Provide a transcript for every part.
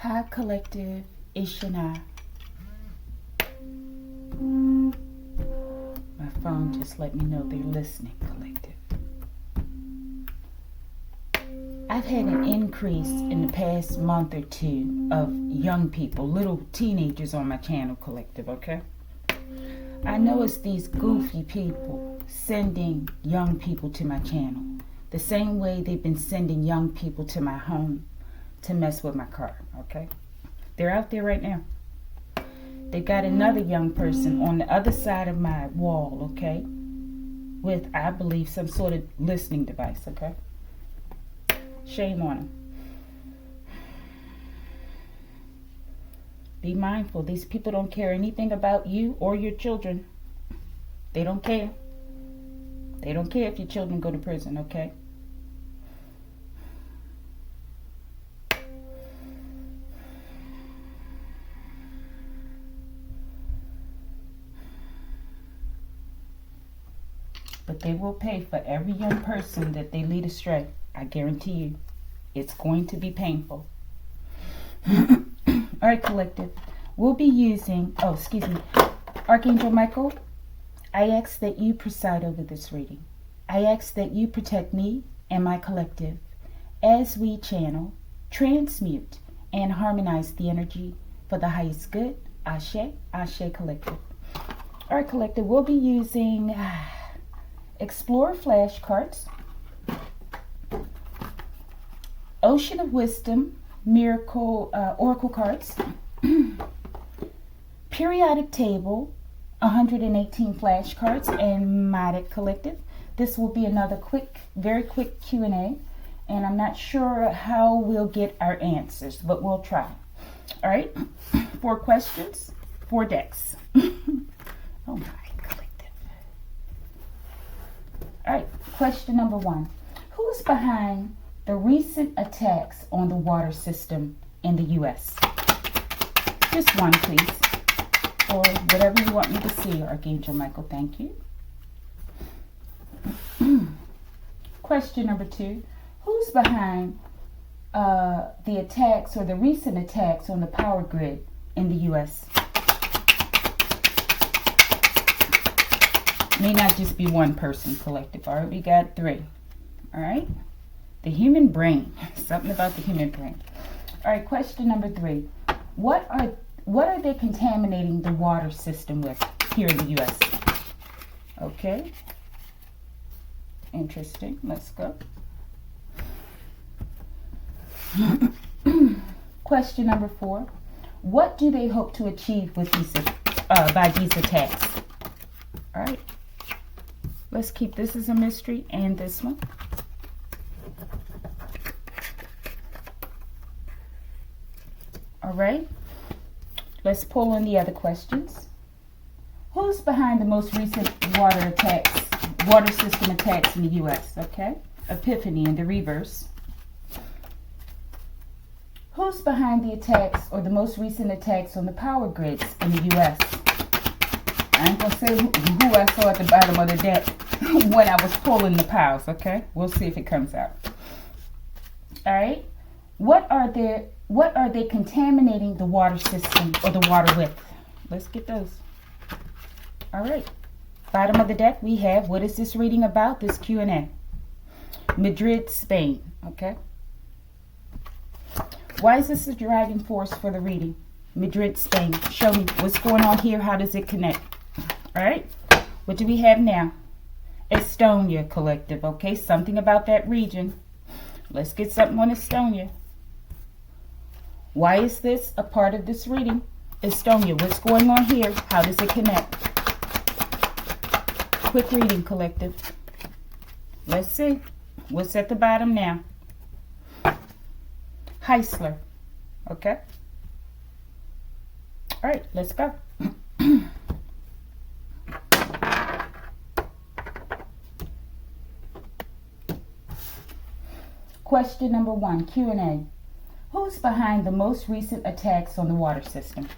Hi, Collective. It's Shana. My phone just let me know they're listening, Collective. I've had an increase in the past month or two of young people, little teenagers on my channel, Collective, okay? I know it's these goofy people sending young people to my channel, the same way they've been sending young people to my home to mess with my car, okay? They're out there right now. They got another young person on the other side of my wall, okay? With, I believe, some sort of listening device, okay? Shame on them. Be mindful. These people don't care anything about you or your children. They don't care. They don't care if your children go to prison, okay? But they will pay for every young person that they lead astray. I guarantee you. It's going to be painful. All right, Collective. We'll be using, Archangel Michael, I ask that you preside over this reading. I ask that you protect me and my collective as we channel, transmute, and harmonize the energy for the highest good. Ashe, Ashe, Collective. All right, Collective, we'll be using Explorer flashcards, Ocean of Wisdom, Miracle Oracle cards, Periodic Table, 118 flashcards, and Modic Collective. This will be another very quick Q&A, and I'm not sure how we'll get our answers, but we'll try. All right, 4 questions, 4 decks. Oh my. All right, question number 1. Who's behind the recent attacks on the water system in the U.S.? Just one, please. Or whatever you want me to see, Archangel Michael. Thank you. Question number 2. Who's behind the attacks or the recent attacks on the power grid in the U.S.? May not just be one person, Collective. All right, we got 3. All right. The human brain. Something about the human brain. All right, question number 3. What are they contaminating the water system with here in the U.S.? Okay. Interesting. Let's go. Question number 4. What do they hope to achieve with these by these attacks? All right. Let's keep this as a mystery and this one. All right. Let's pull on the other questions. Who's behind the most recent water system attacks in the U.S.? Okay. Epiphany in the reverse. Who's behind the attacks or the most recent attacks on the power grids in the U.S.? I ain't gonna say who I saw at the bottom of the deck when I was pulling the piles, okay? We'll see if it comes out. All right. What are they contaminating the water system or the water with? Let's get those. All right. Bottom of the deck we have, what is this reading about? This Q&A. Madrid, Spain, okay? Why is this a driving force for the reading? Madrid, Spain. Show me what's going on here. How does it connect? All right. What do we have now? Estonia, Collective. Okay, something about that region. Let's get something on Estonia. Why is this a part of this reading? Estonia, what's going on here? How does it connect? Quick reading, Collective. Let's see. What's at the bottom now? Heisler. Okay. All right, let's go. Question number 1, Q&A. Who's behind the most recent attacks on the water system?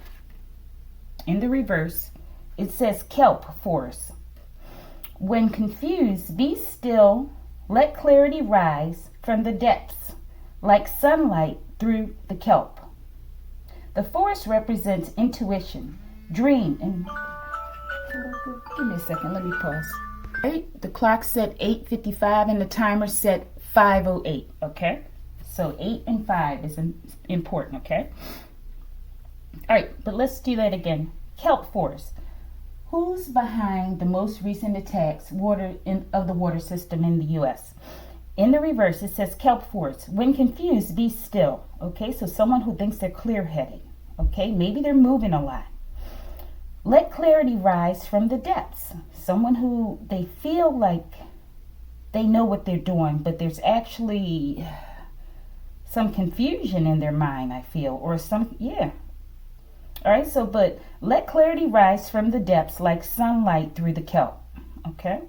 In the reverse, it says kelp forest. When confused, be still, let clarity rise from the depths, like sunlight through the kelp. The forest represents intuition, dream, and give me a second, let me pause. Right, the clock said 8:55 and the timer said 5:08, okay? So 8 and 5 is important, okay? All right, but let's do that again. Kelp forest. Who's behind the most recent attacks of the water system in the U.S.? In the reverse, it says kelp forest. When confused, be still, okay? So someone who thinks they're clear-headed, okay? Maybe they're moving a lot. Let clarity rise from the depths. Someone who they feel like they know what they're doing, but there's actually some confusion in their mind, I feel, or yeah. All right, so, but let clarity rise from the depths like sunlight through the kelp, okay?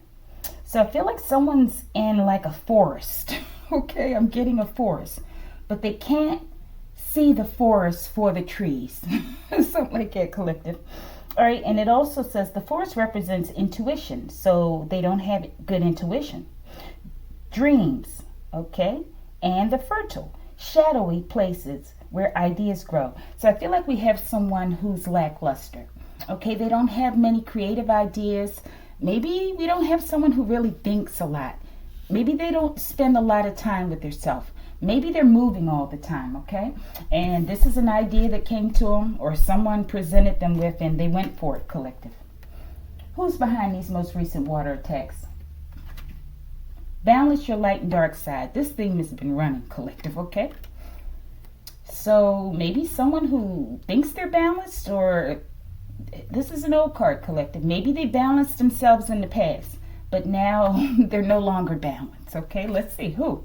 So I feel like someone's in like a forest, okay? I'm getting a forest, but they can't see the forest for the trees. Something like that, collective. All right, and it also says the forest represents intuition, so they don't have good intuition. Dreams, okay? And the fertile, shadowy places where ideas grow. So I feel like we have someone who's lackluster, okay? They don't have many creative ideas. Maybe we don't have someone who really thinks a lot. Maybe they don't spend a lot of time with themselves. Maybe they're moving all the time, okay? And this is an idea that came to them or someone presented them with and they went for it, collective. Who's behind these most recent water attacks? Balance your light and dark side. This theme has been running, collective, okay? So maybe someone who thinks they're balanced, or this is an old card, collective. Maybe they balanced themselves in the past, but now they're no longer balanced, okay? Let's see who.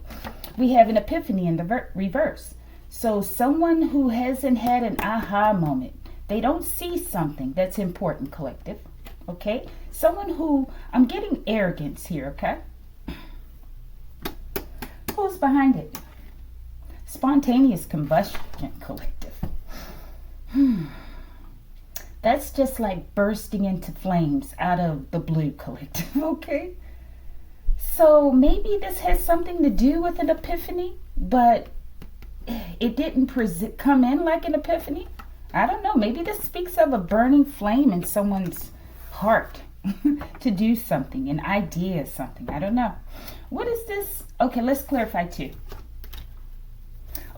We have an epiphany in the reverse. So someone who hasn't had an aha moment. They don't see something that's important, collective, okay? Someone who, I'm getting arrogance here, okay? Who's behind it? Spontaneous combustion, collective. That's just like bursting into flames out of the blue, collective, okay? So maybe this has something to do with an epiphany, but it didn't come in like an epiphany. I don't know. Maybe this speaks of a burning flame in someone's heart to do something, an idea, something. I don't know. What is this? Okay, let's clarify 2.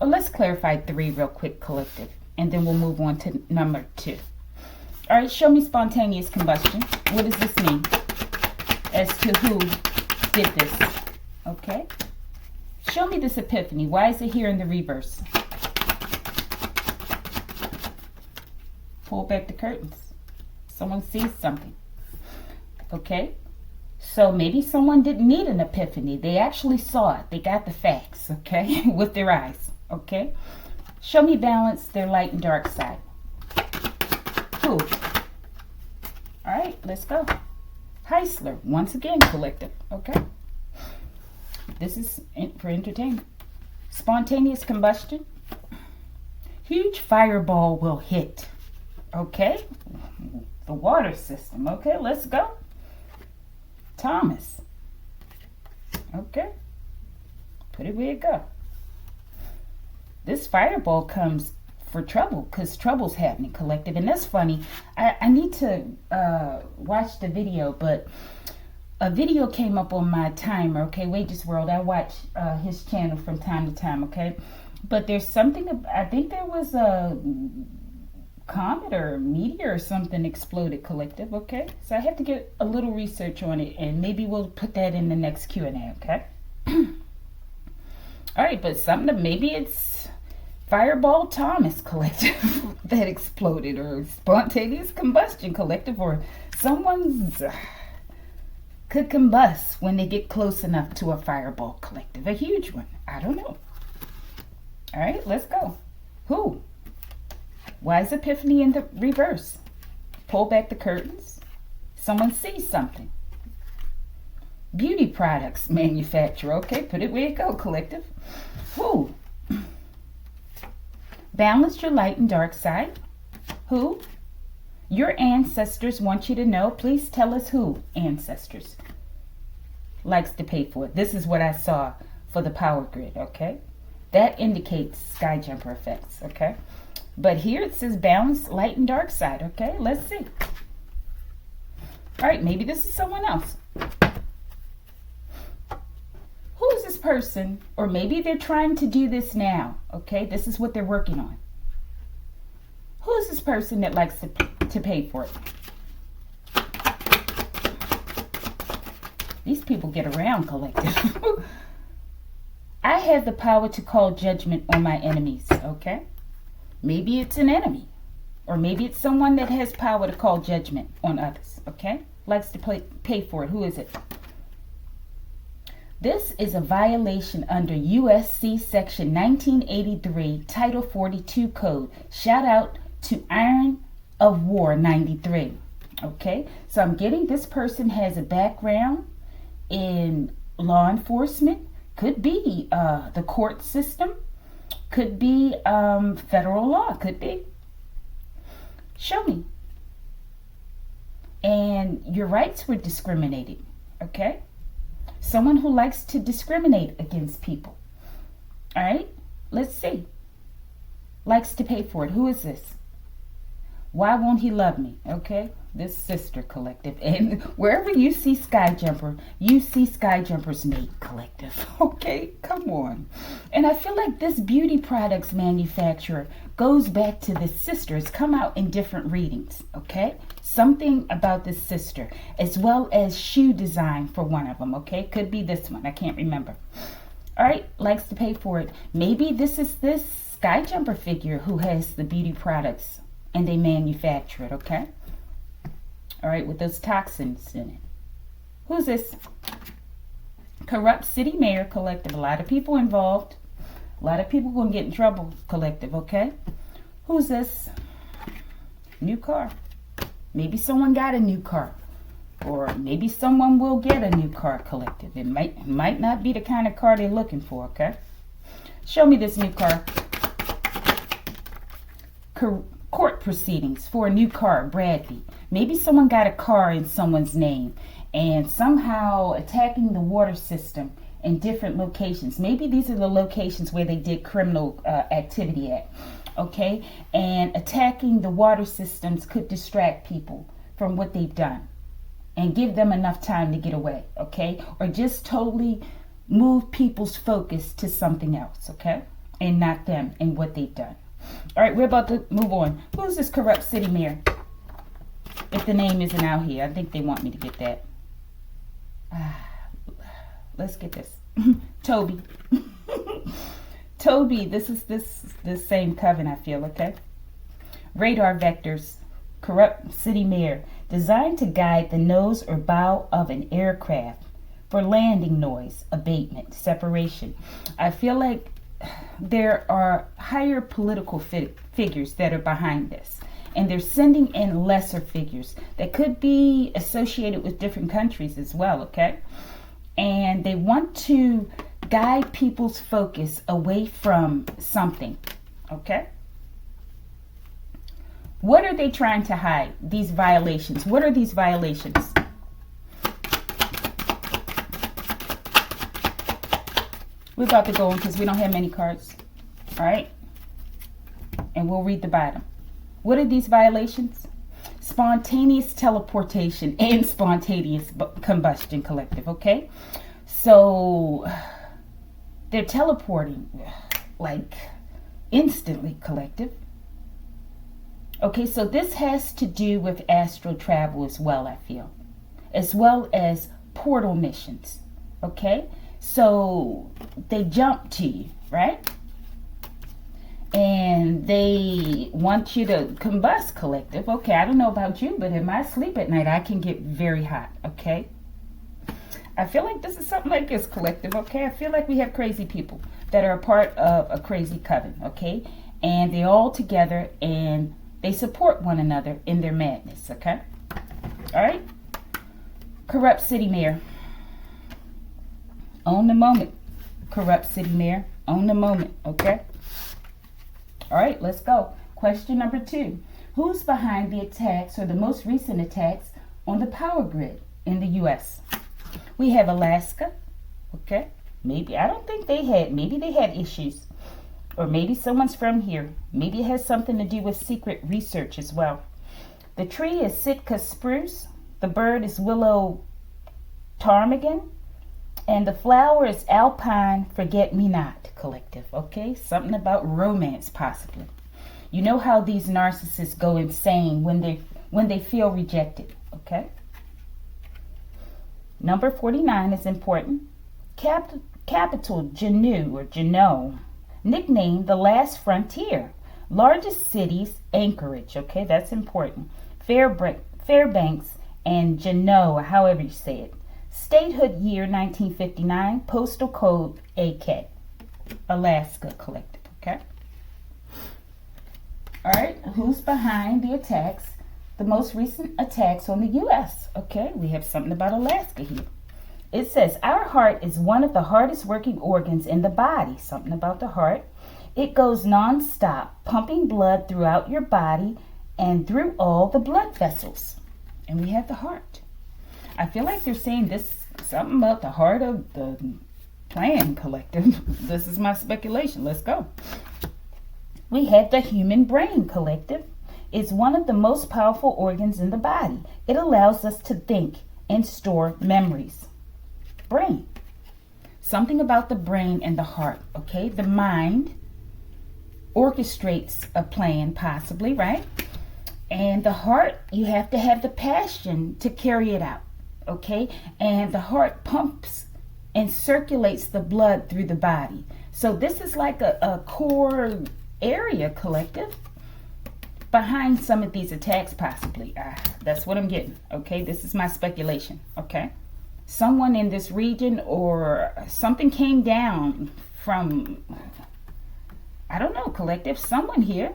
Or let's clarify 3 real quick, collective, and then we'll move on to number 2. All right, show me spontaneous combustion. What does this mean as to who did this? Okay. Show me this epiphany. Why is it here in the reverse? Pull back the curtains. Someone sees something. Okay. So maybe someone didn't need an epiphany. They actually saw it. They got the facts, okay, with their eyes, okay? Show me balance, their light and dark side. Who? All right, let's go. Heisler, once again, collective, okay? This is for entertainment. Spontaneous combustion. Huge fireball will hit, okay? The water system, okay, let's go. Thomas. Okay. Put it where it go. This fireball comes for trouble because trouble's happening, collective. And that's funny. I need to watch the video, but a video came up on my timer, okay? Wages World. I watch his channel from time to time, okay? But there's something, I think there was a comet or meteor or something exploded, collective, okay? So I have to get a little research on it, and maybe we'll put that in the next Q&A, okay? All right, but something, maybe it's Fireball Thomas, collective, that exploded, or spontaneous combustion, collective, or someone's could combust when they get close enough to a fireball, collective, a huge one. I don't know. All right, let's go. Who? Why is epiphany in the reverse? Pull back the curtains. Someone sees something. Beauty products manufacturer. Okay, put it where it go, collective. Who? Balance your light and dark side. Who? Your ancestors want you to know. Please tell us who ancestors likes to pay for it. This is what I saw for the power grid, okay? That indicates sky jumper effects, okay? But here it says balance, light and dark side. Okay, let's see. All right, maybe this is someone else. Who is this person? Or maybe they're trying to do this now. Okay, this is what they're working on. Who is this person that likes to pay for it? These people get around, collective. I have the power to call judgment on my enemies, okay? Maybe it's an enemy. Or maybe it's someone that has power to call judgment on others, okay? Likes to pay for it. Who is it? This is a violation under USC Section 1983, Title 42 Code. Shout out to Iron of War 93. Okay, so I'm getting this person has a background in law enforcement. Could be the court system. Could be federal law. Could be. Show me. And your rights were discriminated. Okay. Someone who likes to discriminate against people. All right. Let's see. Likes to pay for it. Who is this? Why won't he love me? Okay. This sister, collective. And wherever you see Sky Jumper, you see Sky Jumper's mate, collective. Okay, come on. And I feel like this beauty products manufacturer goes back to this sister. It's come out in different readings, okay? Something about this sister, as well as shoe design for one of them, okay? Could be this one. I can't remember. All right, likes to pay for it. Maybe this is this Sky Jumper figure who has the beauty products and they manufacture it, okay? All right, with those toxins in it. Who's this? Corrupt city mayor, collective. A lot of people involved. A lot of people going to get in trouble, collective, okay? Who's this? New car. Maybe someone got a new car. Or maybe someone will get a new car, collective. It might not be the kind of car they're looking for, okay? Show me this new car. Court proceedings for a new car, Bradley. Maybe someone got a car in someone's name and somehow attacking the water system in different locations. Maybe these are the locations where they did criminal activity at, okay? And attacking the water systems could distract people from what they've done and give them enough time to get away, okay? Or just totally move people's focus to something else, okay? And not them and what they've done. All right, we're about to move on. Who's this corrupt city mayor? If the name isn't out here, I think they want me to get that. Let's get this. Toby. Toby, this is this same coven, I feel, okay? Radar vectors, corrupt city mayor, designed to guide the nose or bow of an aircraft for landing noise, abatement, separation. I feel like there are higher political figures that are behind this. And they're sending in lesser figures that could be associated with different countries as well, okay? And they want to guide people's focus away from something, okay? What are they trying to hide? These violations. What are these violations? We're about to go in because we don't have many cards, all right? And we'll read the bottom. What are these violations? Spontaneous teleportation and spontaneous combustion, collective, okay? So they're teleporting like instantly, collective. Okay, so this has to do with astral travel as well, I feel. As well as portal missions, okay? So they jump to you, right? And they want you to combust, collective. Okay, I don't know about you, but in my sleep at night, I can get very hot, okay? I feel like this is something like this, collective, okay? I feel like we have crazy people that are a part of a crazy coven, okay? And they're all together and they support one another in their madness, okay? All right? Corrupt city mayor. Own the moment, corrupt city mayor. Own the moment, okay? All right, let's go. Question number 2. Who's behind the attacks or the most recent attacks on the power grid in the U.S.? We have Alaska, okay? Maybe they had issues Or maybe someone's from here. Maybe it has something to do with secret research as well. The tree is Sitka spruce. The bird is willow ptarmigan. And the flower is alpine forget-me-not, collective. Okay? Something about romance, possibly. You know how these narcissists go insane when they feel rejected. Okay? Number 49 is important. Capital Juneau or Juneau. Nicknamed the last frontier. Largest cities, Anchorage. Okay, that's important. Fairbanks and Juneau, however you say it. Statehood year 1959. Postal code AK. Alaska, collective. Okay. All right, who's behind the attacks? The most recent attacks on the U.S. Okay, we have something about Alaska here. It says, our heart is one of the hardest working organs in the body. Something about the heart. It goes non-stop, pumping blood throughout your body and through all the blood vessels. And we have the heart. I feel like they're saying this, something about the heart of the plan, collective. This is my speculation. Let's go. We have the human brain, collective. It's one of the most powerful organs in the body. It allows us to think and store memories. Brain. Something about the brain and the heart, okay? The mind orchestrates a plan, possibly, right? And the heart, you have to have the passion to carry it out, okay? And the heart pumps and circulates the blood through the body. So this is like a core area, collective, behind some of these attacks, possibly. That's what I'm getting, okay? This is my speculation, okay? Someone in this region or something came down from, I don't know, collective, someone here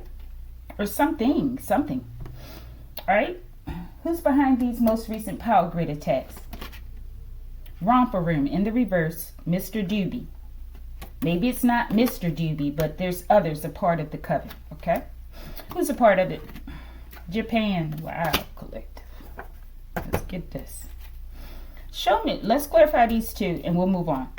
or something. All right, who's behind these most recent power grid attacks? Romper Room in the reverse, Mr. Doobie. Maybe it's not Mr. Doobie, but there's others a part of the coven, okay? Who's a part of it? Japan. Wow, collective. Let's get this. Show me. Let's clarify these two and we'll move on.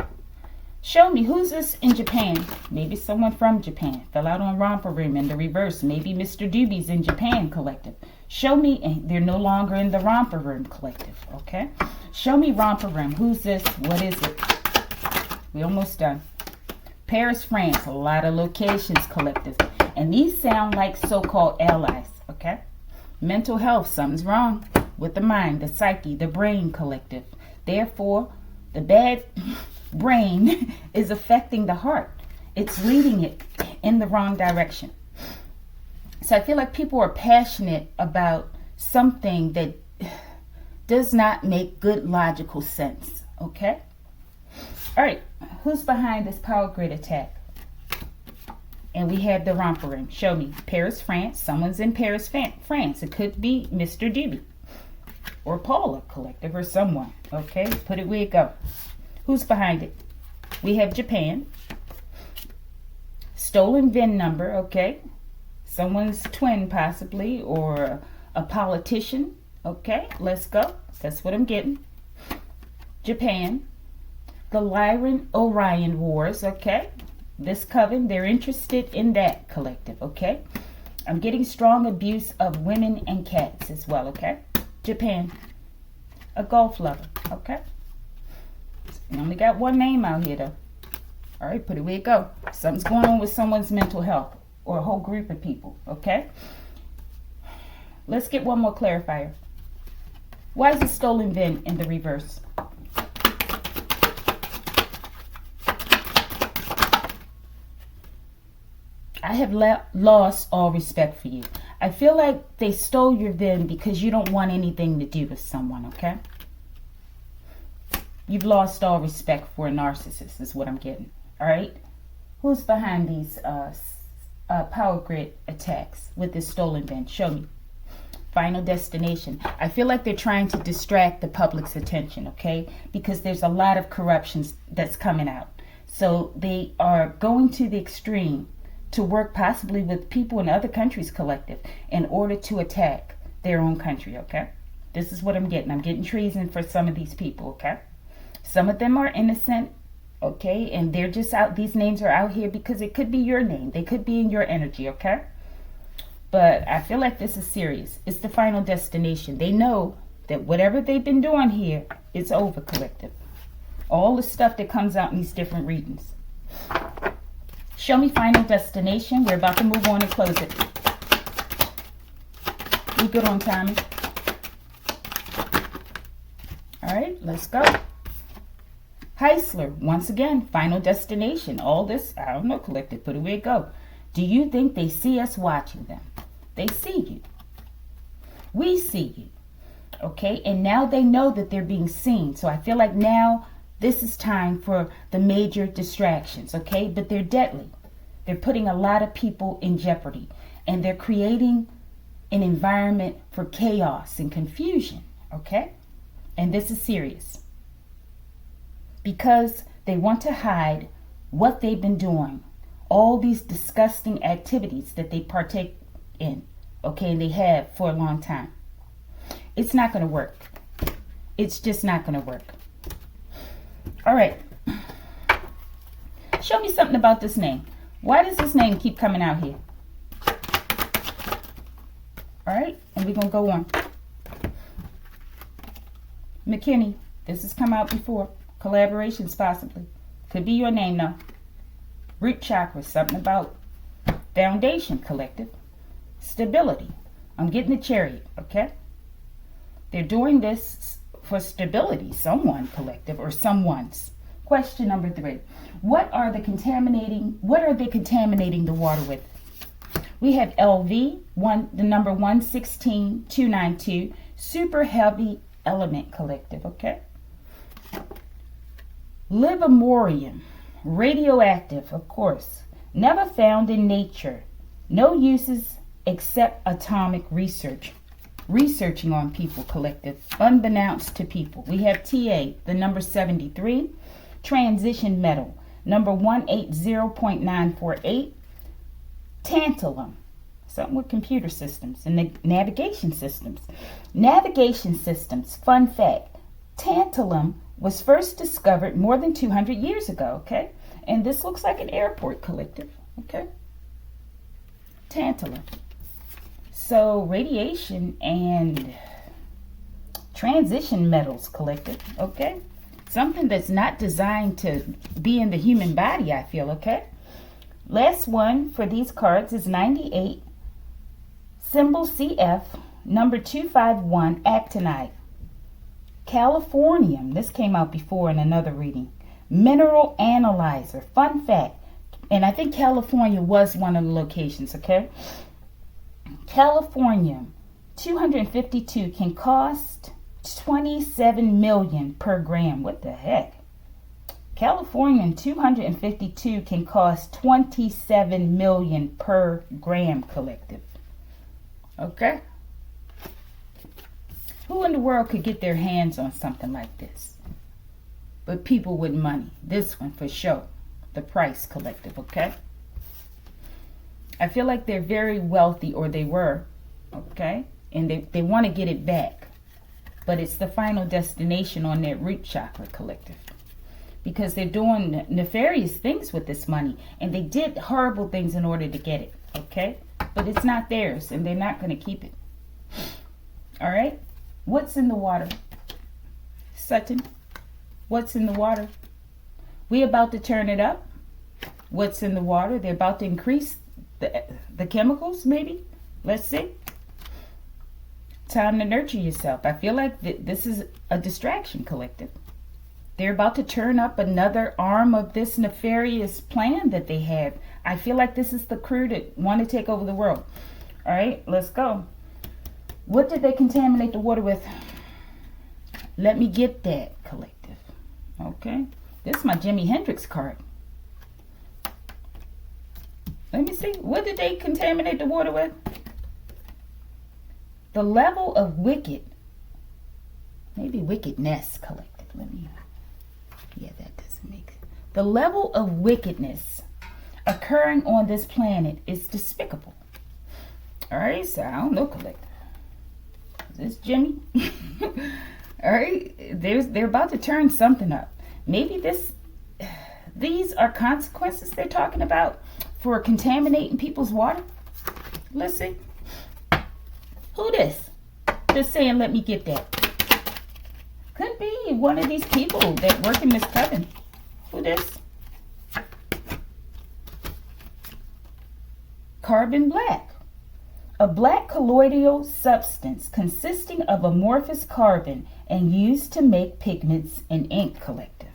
Show me who's this in Japan. Maybe someone from Japan. Fell out on Romper Room in the reverse. Maybe Mr. Doobie's in Japan, collective. Show me, and they're no longer in the Romper Room, collective, okay? Show me Romper Room. Who's this? What is it? We almost done. Paris, France. A lot of locations, collective. And these sound like so-called allies, okay? Mental health, something's wrong with the mind, the psyche, the brain, collective. Therefore, the bad brain is affecting the heart. It's leading it in the wrong direction. So I feel like people are passionate about something that does not make good logical sense, okay? All right, who's behind this power grid attack? And we have the Romper Room. Show me. Paris, France. Someone's in Paris, France. It could be Mr. Doobie or Paula, collective, or someone. Okay, put it where it go. Who's behind it? We have Japan. Stolen VIN number, okay. Someone's twin, possibly, or a politician. Okay, let's go. That's what I'm getting. Japan. The Lyran Orion Wars, okay. This coven, they're interested in that, collective, okay? I'm getting strong abuse of women and cats as well, okay? Japan, a golf lover, okay? We only got one name out here, though. All right, put it where it go. Something's going on with someone's mental health or a whole group of people, okay? Let's get one more clarifier. Why is the stolen VIN in the reverse? I have lost all respect for you. I feel like they stole your VIN because you don't want anything to do with someone, okay? You've lost all respect for a narcissist is what I'm getting, all right? Who's behind these power grid attacks with this stolen VIN? Show me. Final destination. I feel like they're trying to distract the public's attention, okay? Because there's a lot of corruption that's coming out. So they are going to the extreme to work possibly with people in other countries, collective, in order to attack their own country, okay? This is what I'm getting. I'm getting treason for some of these people, okay? Some of them are innocent, Okay, and they're just out, these names are out here because it could be your name. They could be in your energy, okay? But I feel like this is serious. It's the final destination. They know that whatever they've been doing here, it's over, collective. All the stuff that comes out in these different readings. Show me final destination. We're about to move on and close it. We good on timing. All right, let's go. Heisler, once again, final destination. All this, I don't know, collective, but where it go? Do you think they see us watching them? They see you. We see you. Okay, and now they know that they're being seen. So I feel like now this is time for the major distractions, okay? But they're deadly. They're putting a lot of people in jeopardy. And they're creating an environment for chaos and confusion, okay? And this is serious. Because they want to hide what they've been doing. All these disgusting activities that they partake in, okay, and they have for a long time. It's not going to work. It's just not going to work. All right. Show me something about this name. Why does this name keep coming out here? All right, and we're going to go on. McKinney, this has come out before. Collaborations, possibly. Could be your name, though. Root chakra, something about foundation, collective. Stability. I'm getting the Chariot, okay? They're doing this for stability. Someone, collective, or someone's. Question number 3. What are they contaminating the water with? We have LV, the number 116292, super heavy element, collective, okay? Livermorium, radioactive, of course, never found in nature. No uses except atomic research. Researching on people, collective, unbeknownst to people. We have TA, the number 73, transition metal, number 180.948, tantalum, something with computer systems and the navigation systems. Navigation systems, fun fact, tantalum was first discovered more than 200 years ago, okay? And this looks like an airport, collective, okay? Tantalum. So radiation and transition metals, collective, okay? Something that's not designed to be in the human body, I feel, okay? Last one for these cards is 98, symbol CF, number 251, actinide. Californium, this came out before in another reading. Mineral analyzer, fun fact, and I think California was one of the locations, okay? Californium, 252 can cost 27 million per gram. What the heck? Californium 252 can cost 27 million per gram, collective. Okay? Who in the world could get their hands on something like this? But people with money. This one for sure. The price, collective, okay? I feel like they're very wealthy, or they were, okay? And they want to get it back. But it's the final destination on their root chakra, collective. Because they're doing nefarious things with this money. And they did horrible things in order to get it, okay? But it's not theirs, and they're not going to keep it. All right? What's in the water? Sutton, what's in the water? We're about to turn it up. What's in the water? They're about to increase the chemicals, maybe? Let's see. Time to nurture yourself. I feel like this is a distraction, collective. They're about to turn up another arm of this nefarious plan that they have. I feel like this is the crew that want to take over the world. All right, let's go. What did they contaminate the water with? Let me get that, collective. Okay. This is my Jimi Hendrix card. Let me see. What did they contaminate the water with? The level of maybe wickedness, collective. Yeah, that doesn't make it. The level of wickedness occurring on this planet is despicable. All right, so I don't know, collective. Is this Jimmy? All right, they're about to turn something up. Maybe this, these are consequences they're talking about for contaminating people's water. Let's see. Who this? Just saying, let me get that. Could be one of these people that work in this coven. Who this? Carbon black. A black colloidal substance consisting of amorphous carbon and used to make pigments and ink, collective.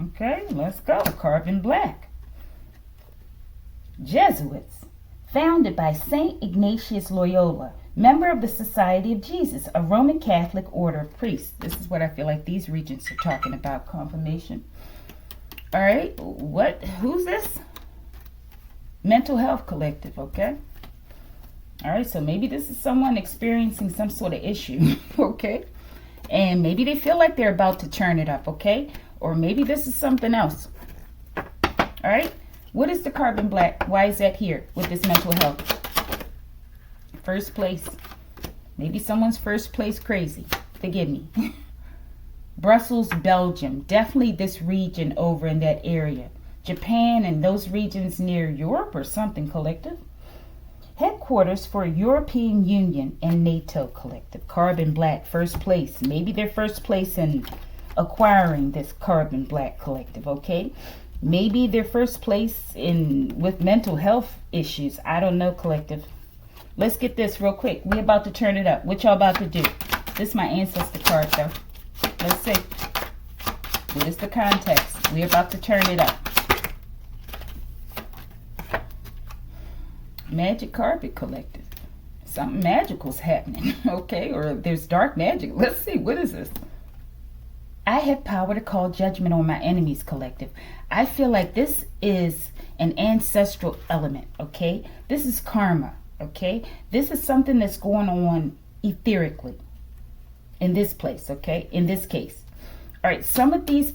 Okay, let's go. Carbon black. Jesuits. Founded by St. Ignatius Loyola, member of the Society of Jesus, a Roman Catholic order of priests. This is what I feel like these regents are talking about, confirmation. All right, who's this? Mental health collective, okay? All right, so maybe this is someone experiencing some sort of issue, okay? And maybe they feel like they're about to turn it up, okay? Or maybe this is something else. All right, what is the carbon black? Why is that here with this mental health? First place. Maybe someone's first place crazy. Forgive me. Brussels, Belgium. Definitely this region over in that area. Japan and those regions near Europe or something, collective. Headquarters for European Union and NATO, collective. Carbon black, first place. Maybe they're first place in acquiring this carbon black, collective, okay? Maybe they're first place with mental health issues. I don't know, collective. Let's get this real quick. We're about to turn it up. What y'all about to do? This is my ancestor card, though. Let's see. What is the context? We're about to turn it up. Magic carpet collective. Something magical's happening, okay? Or there's dark magic. Let's see. What is this? I have power to call judgment on my enemies, collective. I feel like this is an ancestral element, okay? This is karma, okay? This is something that's going on etherically in this place, okay? In this case. All right, some of these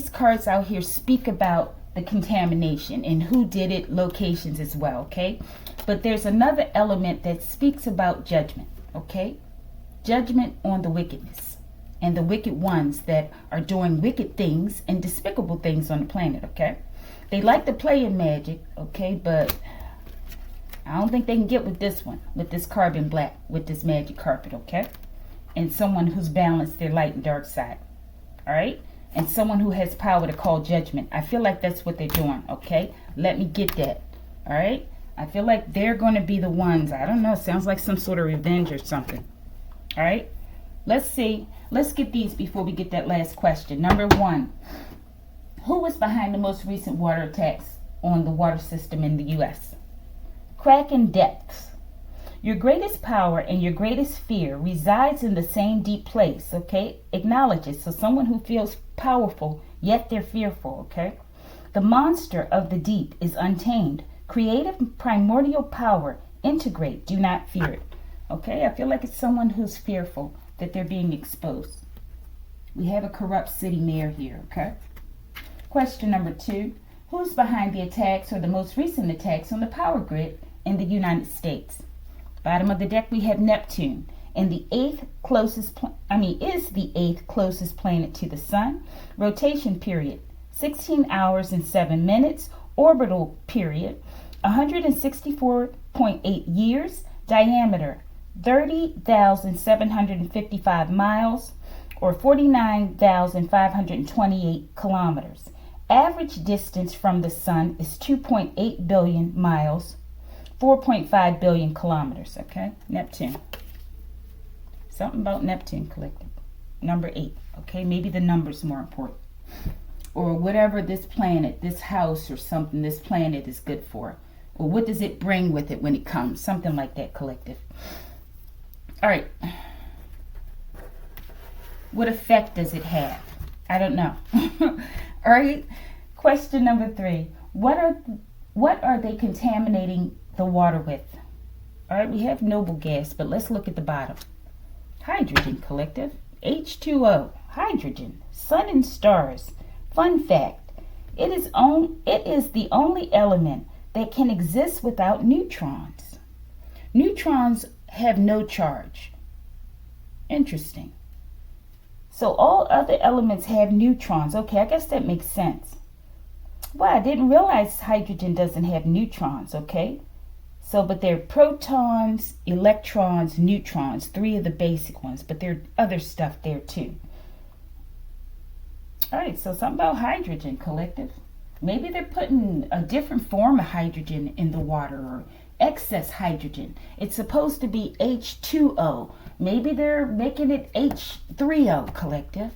cards out here speak about the contamination and who did it, locations as well, okay? But there's another element that speaks about judgment, okay? Judgment on the wickedness and the wicked ones that are doing wicked things and despicable things on the planet, okay? They like to play in magic, okay? But I don't think they can get with this one, with this carbon black, with this magic carpet, okay? And someone who's balanced their light and dark side, all right? And someone who has power to call judgment. I feel like that's what they're doing, okay? Let me get that, all right? I feel like they're going to be the ones. I don't know. Sounds like some sort of revenge or something, all right? Let's see. Let's get these before we get that last question. Number one, who was behind the most recent water attacks on the water system in the U.S.? Kraken depths. Your greatest power and your greatest fear resides in the same deep place, okay? Acknowledge it. So someone who feels powerful, yet they're fearful, okay? The monster of the deep is untamed. Creative primordial power. Integrate. Do not fear it, okay? I feel like it's someone who's fearful that they're being exposed. We have a corrupt city mayor here, okay? Question number two. Who's behind the attacks or the most recent attacks on the power grid in the United States? Bottom of the deck, we have Neptune, and the is the eighth closest planet to the sun. Rotation period, 16 hours and 7 minutes. Orbital period, 164.8 years. Diameter, 30,755 miles, or 49,528 kilometers. Average distance from the sun is 2.8 billion miles. 4.5 billion kilometers, okay? Neptune. Something about Neptune, collective. Number 8, okay? Maybe the number's more important. Or whatever this planet, this house or something, this planet is good for. Or what does it bring with it when it comes? Something like that, collective. All right. What effect does it have? I don't know. All right. Question number 3. What are they contaminating the water with? All right, we have noble gas, but let's look at the bottom. Hydrogen, collective. H2O, hydrogen, sun and stars. Fun fact, it is the only element that can exist without neutrons. Neutrons have no charge. Interesting. So all other elements have neutrons. Okay, I guess that makes sense. Well, I didn't realize hydrogen doesn't have neutrons, okay? So, but they're protons, electrons, neutrons, 3 of the basic ones, but there are other stuff there too. All right, so something about hydrogen, collective. Maybe they're putting a different form of hydrogen in the water, or excess hydrogen. It's supposed to be H2O. Maybe they're making it H3O, collective.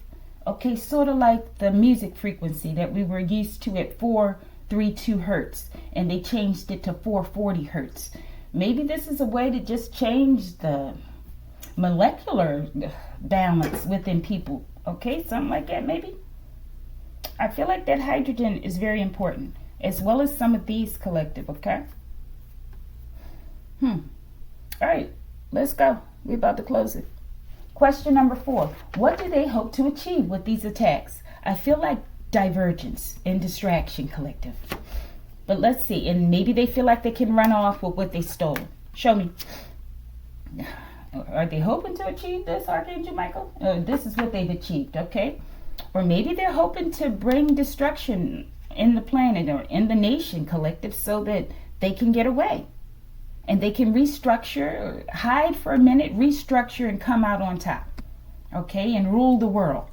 Okay, sort of like the music frequency that we were used to at 432 hertz, and they changed it to 440 hertz. Maybe this is a way to just change the molecular balance within people. Okay, something like that maybe. I feel like that hydrogen is very important, as well as some of these, collective, okay? All right, let's go. We're about to close it. Question number 4. What do they hope to achieve with these attacks? I feel like divergence and distraction, collective. But let's see. And maybe they feel like they can run off with what they stole. Show me. Are they hoping to achieve this, Archangel Michael? This is what they've achieved, okay? Or maybe they're hoping to bring destruction in the planet or in the nation, collective, so that they can get away. And they can restructure, hide for a minute, restructure, and come out on top. Okay, and rule the world.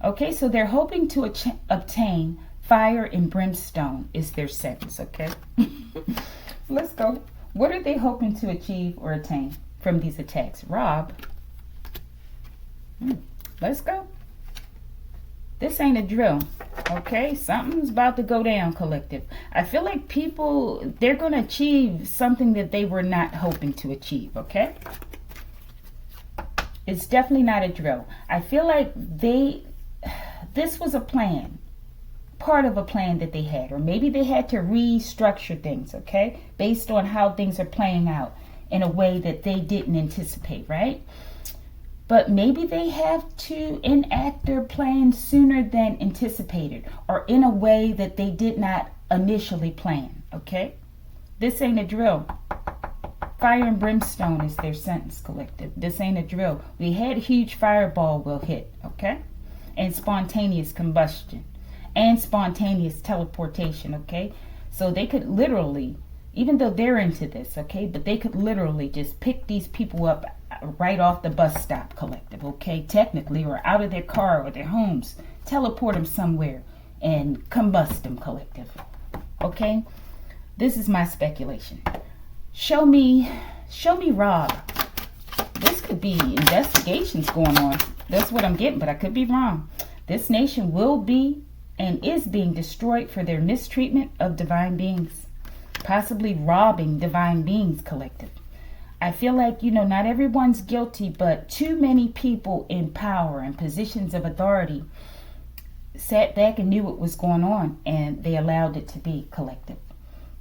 Okay, so they're hoping to obtain fire and brimstone is their sentence, okay? Let's go. What are they hoping to achieve or attain from these attacks? Rob. Let's go. This ain't a drill, okay? Something's about to go down, collective. I feel like people, they're going to achieve something that they were not hoping to achieve, okay? It's definitely not a drill. I feel like this was a plan, part of a plan that they had, or maybe they had to restructure things, okay? Based on how things are playing out in a way that they didn't anticipate, right? But maybe they have to enact their plan sooner than anticipated, or in a way that they did not initially plan, okay? This ain't a drill. Fire and brimstone is their sentence, collective. This ain't a drill. We had a huge fireball will hit, okay? And spontaneous combustion and spontaneous teleportation, okay? So they could literally, even though they're into this, okay, but they could literally just pick these people up right off the bus stop, collective, okay, technically, or out of their car or their homes, teleport them somewhere and combust them, collective, okay? This is my speculation. Show me Rob. This could be investigations going on. That's what I'm getting, but I could be wrong. This nation will be and is being destroyed for their mistreatment of divine beings, possibly robbing divine beings, collective. I feel like, not everyone's guilty, but too many people in power and positions of authority sat back and knew what was going on, and they allowed it to be, collective.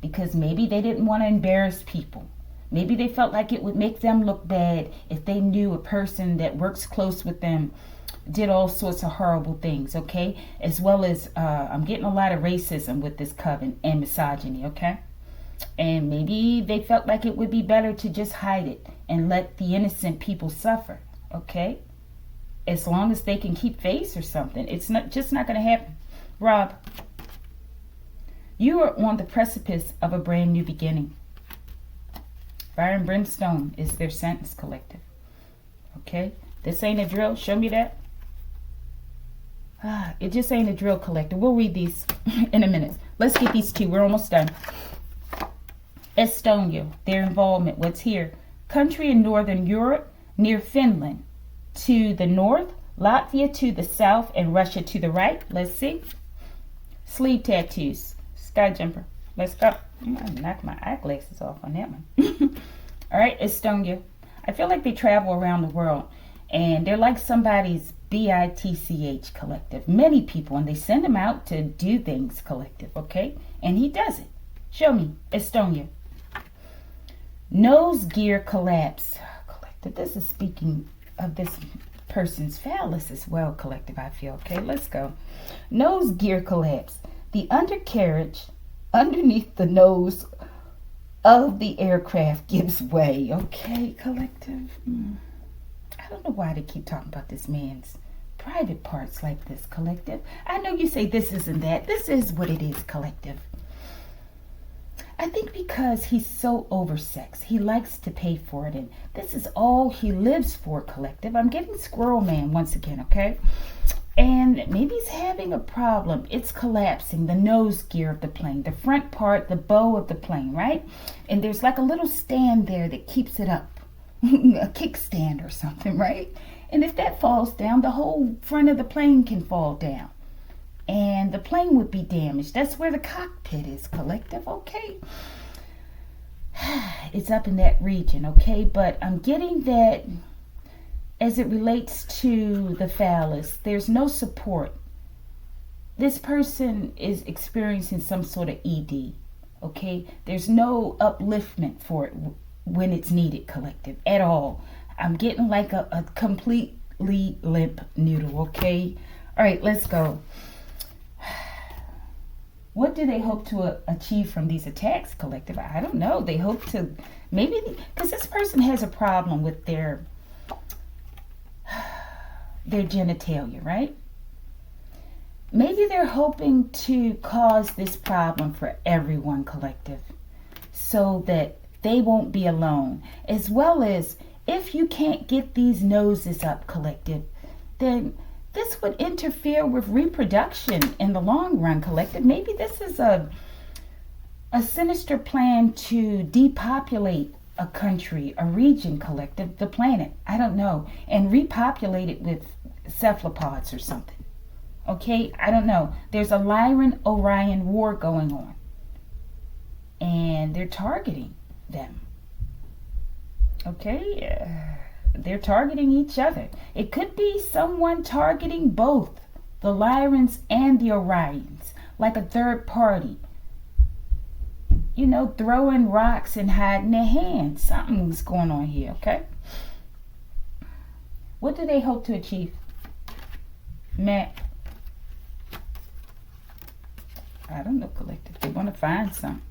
Because maybe they didn't want to embarrass people. Maybe they felt like it would make them look bad if they knew a person that works close with them did all sorts of horrible things, okay? As well as, I'm getting a lot of racism with this coven and misogyny, okay? And maybe they felt like it would be better to just hide it and let the innocent people suffer, okay? As long as they can keep face or something. It's not going to happen. Rob, you are on the precipice of a brand new beginning. Fire and brimstone is their sentence, collective. Okay? This ain't a drill. Show me that. It just ain't a drill, collective. We'll read these in a minute. Let's get these 2. We're almost done. Estonia, their involvement. What's here? Country in northern Europe, near Finland. To the north, Latvia to the south, and Russia to the right. Let's see. Sleeve tattoos. Sky jumper. Let's go. I'm going to knock my eyeglasses off on that one. All right, Estonia. I feel like they travel around the world, and they're like somebody's BITCH, collective. Many people, and they send him out to do things, collective, okay? And he does it. Show me. Estonia. Nose gear collapse. Collective. This is speaking of this person's phallus as well, collective, I feel. Okay, let's go. Nose gear collapse. The undercarriage underneath the nose of the aircraft gives way. Okay, collective. I don't know why they keep talking about this man's private parts like this, collective. I know you say this isn't that. This is what it is, collective. I think because he's so oversexed, he likes to pay for it, and this is all he lives for, collective. I'm getting Squirrel Man once again, okay? And maybe he's having a problem. It's collapsing, the nose gear of the plane, the front part, the bow of the plane, right? And there's like a little stand there that keeps it up, a kickstand or something, right? And if that falls down, the whole front of the plane can fall down. And the plane would be damaged. That's where the cockpit is, collective, okay? It's up in that region, okay? But I'm getting that as it relates to the phallus, there's no support. This person is experiencing some sort of ED, okay? There's no upliftment for it when it's needed, collective, at all. I'm getting like a completely limp noodle, okay? All right, let's go. What do they hope to achieve from these attacks, collective? I don't know. They hope to, maybe, because this person has a problem with their genitalia, right? Maybe they're hoping to cause this problem for everyone, collective, so that they won't be alone. As well as, if you can't get these noses up, collective, then this would interfere with reproduction in the long run, collective. Maybe this is a sinister plan to depopulate a country, a region, collective, the planet, I don't know, and repopulate it with cephalopods or something. Okay, I don't know. There's a Lyran-Orion war going on, and they're targeting them. Okay, they're targeting each other. It could be someone targeting both the Lyrans and the Orions, like a third party. You know, throwing rocks and hiding their hands. Something's going on here, okay? What do they hope to achieve? Matt? I don't know, collective. They want to find something.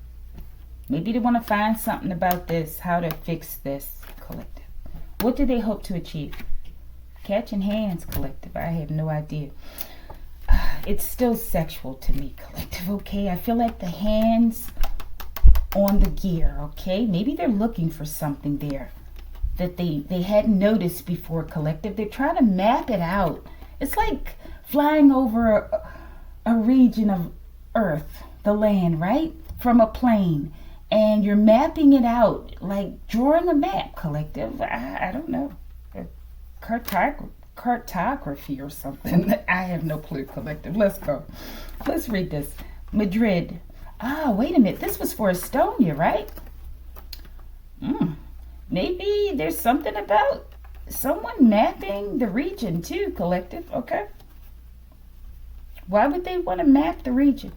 Maybe they want to find something about this, how to fix this, collective. What do they hope to achieve? Catching hands, collective. I have no idea. It's still sexual to me, collective, okay? I feel like the hands on the gear, okay? Maybe they're looking for something there that they hadn't noticed before, collective. They're trying to map it out. It's like flying over a region of Earth, the land, right? From a plane. And you're mapping it out, like drawing a map, collective. I don't know. Cartography or something. I have no clue, collective. Let's go. Let's read this. Madrid. Ah, wait a minute. This was for Estonia, right? Maybe there's something about someone mapping the region too, collective. Okay. Why would they want to map the region?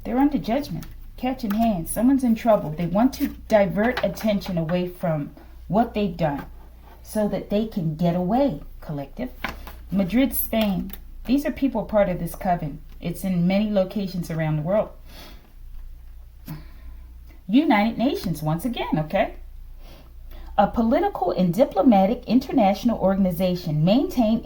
They're under judgment. Catching hands. Someone's in trouble. They want to divert attention away from what they've done so that they can get away, collective. Madrid, Spain. These are people part of this coven. It's in many locations around the world. United Nations, once again, okay? A political and diplomatic international organization maintain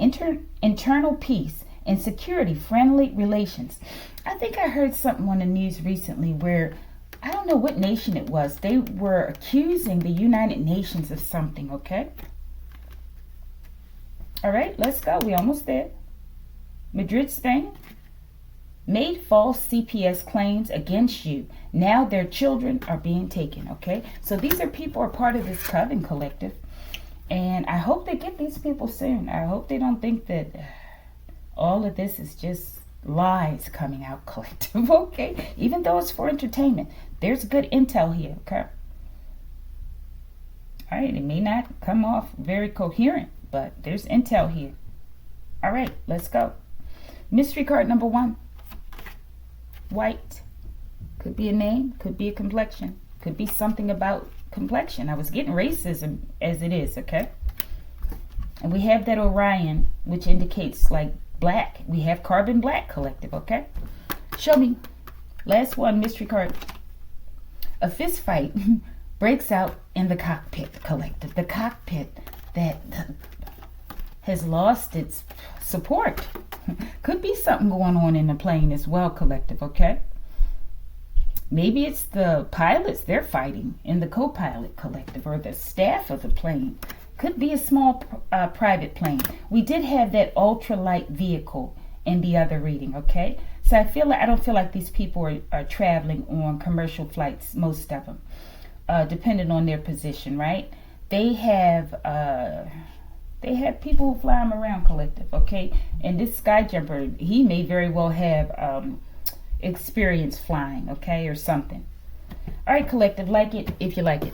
internal peace and security-friendly relations. I think I heard something on the news recently where, I don't know what nation it was, they were accusing the United Nations of something, okay? All right, let's go. We're almost there. Madrid, Spain. Made false CPS claims against you. Now their children are being taken, okay? So these are people who are part of this coven collective. And I hope they get these people soon. I hope they don't think that all of this is just lies coming out, collective, okay? Even though it's for entertainment, there's good intel here, okay? All right, it may not come off very coherent, but there's intel here. All right, let's go. Mystery card number 1. White. Could be a name, could be a complexion, could be something about complexion. I was getting racism as it is, okay? And we have that Orion, which indicates like black. We have carbon black collective, okay? Show me. Last one, mystery card. A fist fight breaks out in the cockpit collective. The cockpit that has lost its support. Could be something going on in the plane as well, collective, okay? Maybe it's the pilots they're fighting in the co-pilot, collective, or the staff of the plane. Could be a small private plane. We did have that ultralight vehicle in the other reading, okay? So I don't feel like these people are traveling on commercial flights, most of them, depending on their position, right? They have people who fly them around, collective, okay? And this sky jumper, he may very well have experience flying, okay, or something. All right, collective, like it if you like it.